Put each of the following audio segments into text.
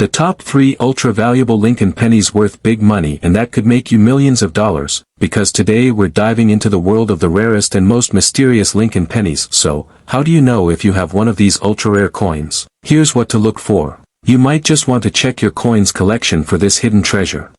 The top 3 ultra-valuable Lincoln pennies worth big money, and that could make you millions of dollars, because today we're diving into the world of the rarest and most mysterious Lincoln pennies. So, how do you know if you have one of these ultra-rare coins? Here's what to look for. You might just want to check your coins collection for this hidden treasure.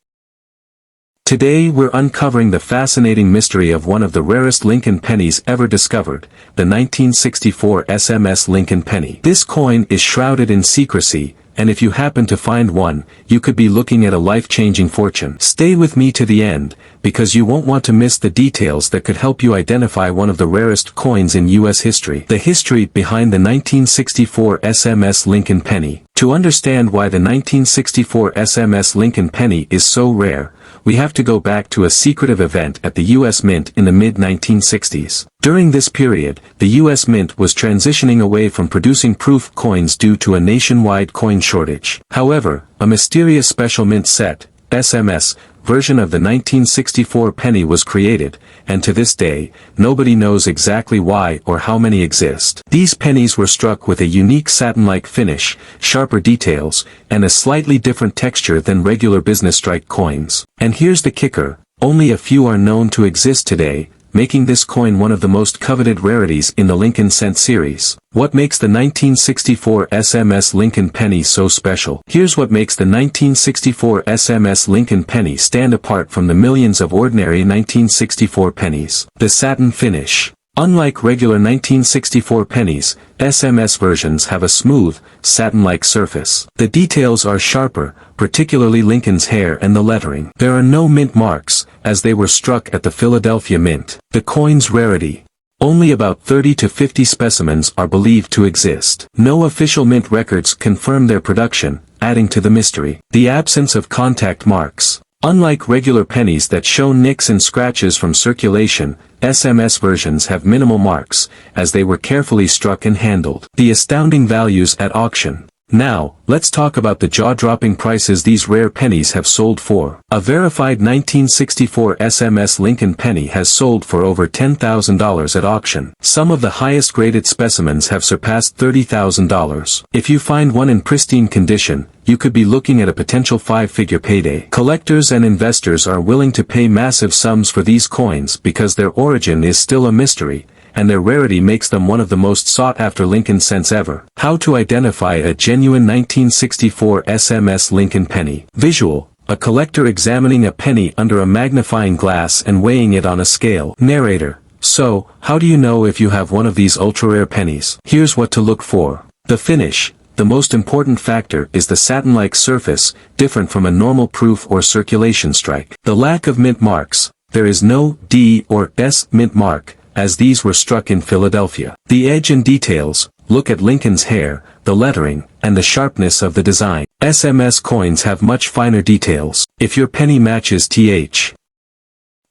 Today we're uncovering the fascinating mystery of one of the rarest Lincoln pennies ever discovered, the 1964 SMS Lincoln Penny. This coin is shrouded in secrecy, and if you happen to find one, you could be looking at a life-changing fortune. Stay with me to the end, because you won't want to miss the details that could help you identify one of the rarest coins in U.S. history. The history behind the 1964 SMS Lincoln Penny. To understand why the 1964 SMS Lincoln Penny is so rare, we have to go back to a secretive event at the U.S. Mint in the mid-1960s. During this period, the U.S. Mint was transitioning away from producing proof coins due to a nationwide coin shortage. However, a mysterious special mint set, SMS, version of the 1964 penny was created, and to this day, nobody knows exactly why or how many exist. These pennies were struck with a unique satin-like finish, sharper details, and a slightly different texture than regular business strike coins. And here's the kicker, only a few are known to exist today, making this coin one of the most coveted rarities in the Lincoln Cent series. What makes the 1964 SMS Lincoln Penny so special? Here's what makes the 1964 SMS Lincoln Penny stand apart from the millions of ordinary 1964 pennies. The satin finish. Unlike regular 1964 pennies, SMS versions have a smooth, satin-like surface. The details are sharper, particularly Lincoln's hair and the lettering. There are no mint marks, as they were struck at the Philadelphia Mint. The coin's rarity. Only about 30 to 50 specimens are believed to exist. No official mint records confirm their production, adding to the mystery. The absence of contact marks. Unlike regular pennies that show nicks and scratches from circulation, SMS versions have minimal marks, as they were carefully struck and handled. The astounding values at auction. Now, let's talk about the jaw-dropping prices these rare pennies have sold for. A verified 1964 SMS Lincoln Penny has sold for over $10,000 at auction. Some of the highest-graded specimens have surpassed $30,000. If you find one in pristine condition, you could be looking at a potential 5-figure payday. Collectors and investors are willing to pay massive sums for these coins because their origin is still a mystery, and their rarity makes them one of the most sought-after Lincoln Cents ever. How to identify a genuine 1964 SMS Lincoln Penny. Visual. A collector examining a penny under a magnifying glass and weighing it on a scale. Narrator. So, how do you know if you have one of these ultra-rare pennies? Here's what to look for. The finish. The most important factor is the satin-like surface, different from a normal proof or circulation strike. The lack of mint marks. There is no D or S mint mark, as these were struck in Philadelphia. The edge and details. Look at Lincoln's hair, the lettering, and the sharpness of the design. SMS coins have much finer details. If your penny matches TH.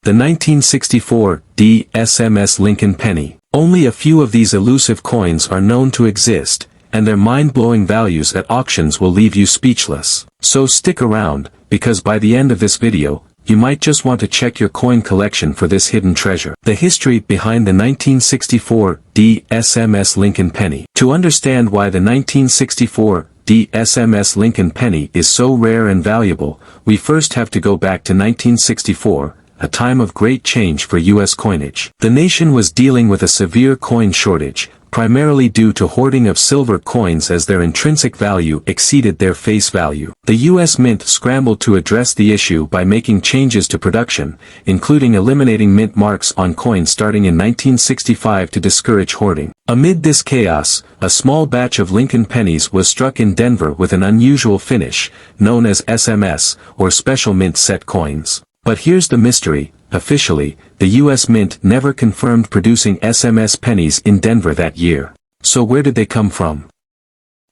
The 1964 D SMS Lincoln Penny. Only a few of these elusive coins are known to exist, and their mind-blowing values at auctions will leave you speechless. So stick around, because by the end of this video, you might just want to check your coin collection for this hidden treasure. The history behind the 1964 D SMS Lincoln Penny. To understand why the 1964 D SMS Lincoln Penny is so rare and valuable, we first have to go back to 1964, a time of great change for U.S. coinage. The nation was dealing with a severe coin shortage, primarily due to hoarding of silver coins as their intrinsic value exceeded their face value. The U.S. Mint scrambled to address the issue by making changes to production, including eliminating mint marks on coins starting in 1965 to discourage hoarding. Amid this chaos, a small batch of Lincoln pennies was struck in Denver with an unusual finish, known as SMS, or Special Mint Set coins. But here's the mystery. Officially, the U.S. Mint never confirmed producing SMS pennies in Denver that year. So where did they come from?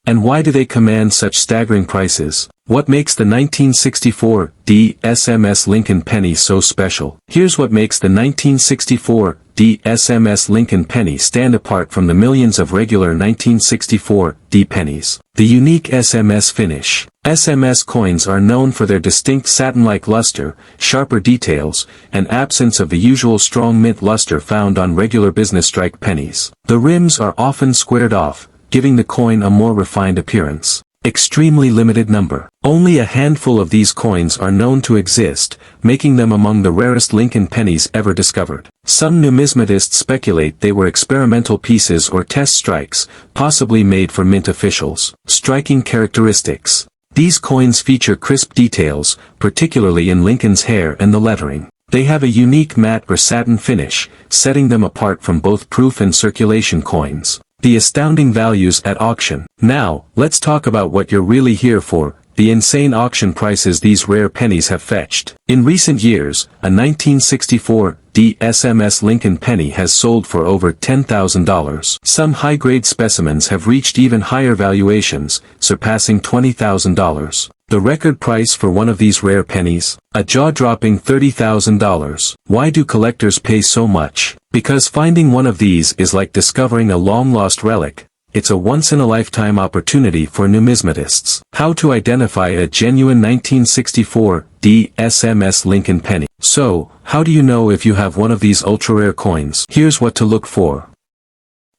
And why do they command such staggering prices? What makes the 1964 D SMS Lincoln Penny so special? Here's what makes the 1964 D SMS Lincoln Penny stand apart from the millions of regular 1964 D pennies. The unique SMS finish. SMS coins are known for their distinct satin-like luster, sharper details, and absence of the usual strong mint luster found on regular business strike pennies. The rims are often squared off, giving the coin a more refined appearance. extremely limited number. Only a handful of these coins are known to exist, making them among the rarest Lincoln pennies ever discovered. Some numismatists speculate they were experimental pieces or test strikes, possibly made for mint officials. Striking characteristics. These coins feature crisp details, particularly in Lincoln's hair and the lettering. They have a unique matte or satin finish, setting them apart from both proof and circulation coins. The astounding values at auction. Now, let's talk about what you're really here for, the insane auction prices these rare pennies have fetched. In recent years, a 1964 D SMS Lincoln Penny has sold for over $10,000. Some high-grade specimens have reached even higher valuations, surpassing $20,000. The record price for one of these rare pennies? A jaw-dropping $30,000. Why do collectors pay so much? Because finding one of these is like discovering a long-lost relic. It's a once-in-a-lifetime opportunity for numismatists. How to identify a genuine 1964 D SMS Lincoln Penny. So, how do you know if you have one of these ultra-rare coins? Here's what to look for.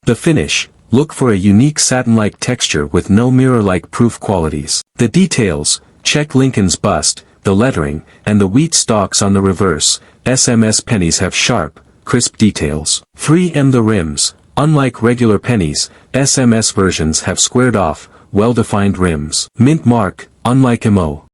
The finish. Look for a unique satin-like texture with no mirror-like proof qualities. The details. Check Lincoln's bust, the lettering, and the wheat stalks on the reverse. SMS pennies have sharp, crisp details. 3M the rims. Unlike regular pennies, SMS versions have squared off, well-defined rims. Mint mark. Unlike MO.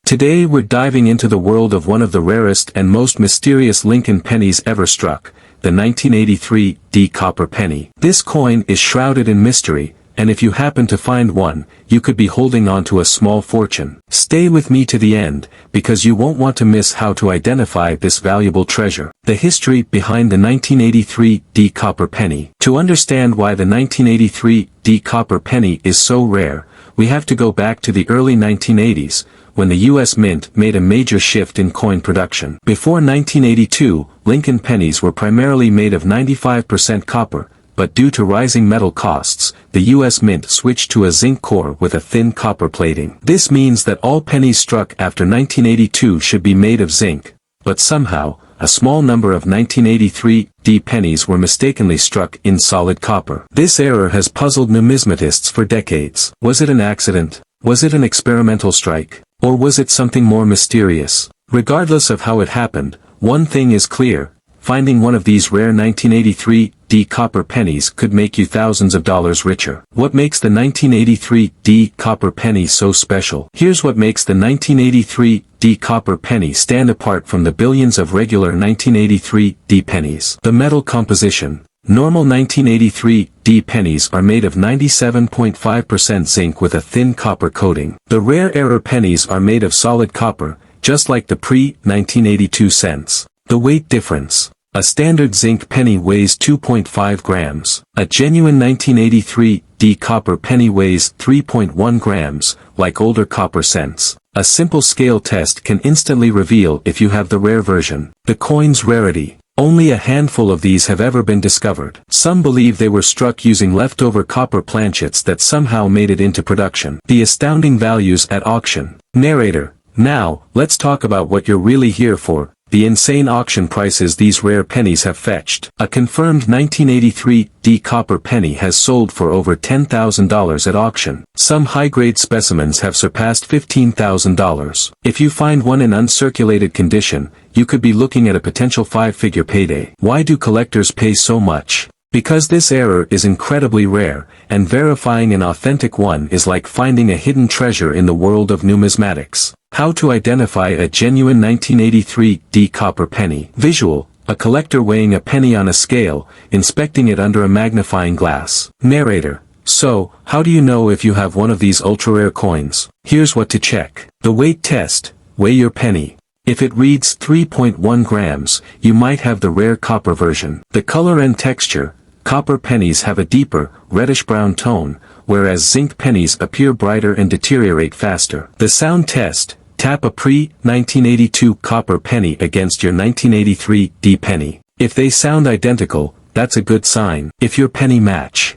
Today we're diving into the world of one of the rarest and most mysterious Lincoln pennies ever struck, the 1983 D copper penny. This coin is shrouded in mystery, and if you happen to find one, you could be holding on to a small fortune. Stay with me to the end, because you won't want to miss how to identify this valuable treasure. The history behind the 1983 D copper penny. To understand why the 1983 D copper penny is so rare, we have to go back to the early 1980s, when the U.S. Mint made a major shift in coin production. Before 1982, Lincoln pennies were primarily made of 95% copper, but due to rising metal costs, the U.S. Mint switched to a zinc core with a thin copper plating. This means that all pennies struck after 1982 should be made of zinc, but somehow, a small number of 1983 D pennies were mistakenly struck in solid copper. This error has puzzled numismatists for decades. Was it an accident? Was it an experimental strike? Or was it something more mysterious? Regardless of how it happened, one thing is clear. Finding one of these rare 1983 D copper pennies could make you thousands of dollars richer. What makes the 1983 D copper penny so special? Here's what makes the 1983 D copper penny stand apart from the billions of regular 1983 D pennies. The metal composition. Normal 1983 D pennies are made of 97.5% zinc with a thin copper coating. The rare error pennies are made of solid copper, just like the pre-1982 cents. The weight difference. A standard zinc penny weighs 2.5 grams. A genuine 1983 D copper penny weighs 3.1 grams, like older copper cents. A simple scale test can instantly reveal if you have the rare version. The coin's rarity. Only a handful of these have ever been discovered. Some believe they were struck using leftover copper planchets that somehow made it into production. The astounding values at auction. Narrator. Now, let's talk about what you're really here for. The insane auction prices these rare pennies have fetched. A confirmed 1983 D copper penny has sold for over $10,000 at auction. Some high-grade specimens have surpassed $15,000. If you find one in uncirculated condition, you could be looking at a potential five-figure payday. Why do collectors pay so much? Because this error is incredibly rare, and verifying an authentic one is like finding a hidden treasure in the world of numismatics. How to identify a genuine 1983 D copper penny. Visual. A collector weighing a penny on a scale, inspecting it under a magnifying glass. Narrator. So, how do you know if you have one of these ultra-rare coins? Here's what to check. The weight test. Weigh your penny. If it reads 3.1 grams, you might have the rare copper version. The color and texture. Copper pennies have a deeper, reddish-brown tone, whereas zinc pennies appear brighter and deteriorate faster. The sound test. Tap a pre-1982 copper penny against your 1983 D penny. If they sound identical, that's a good sign. If your penny match.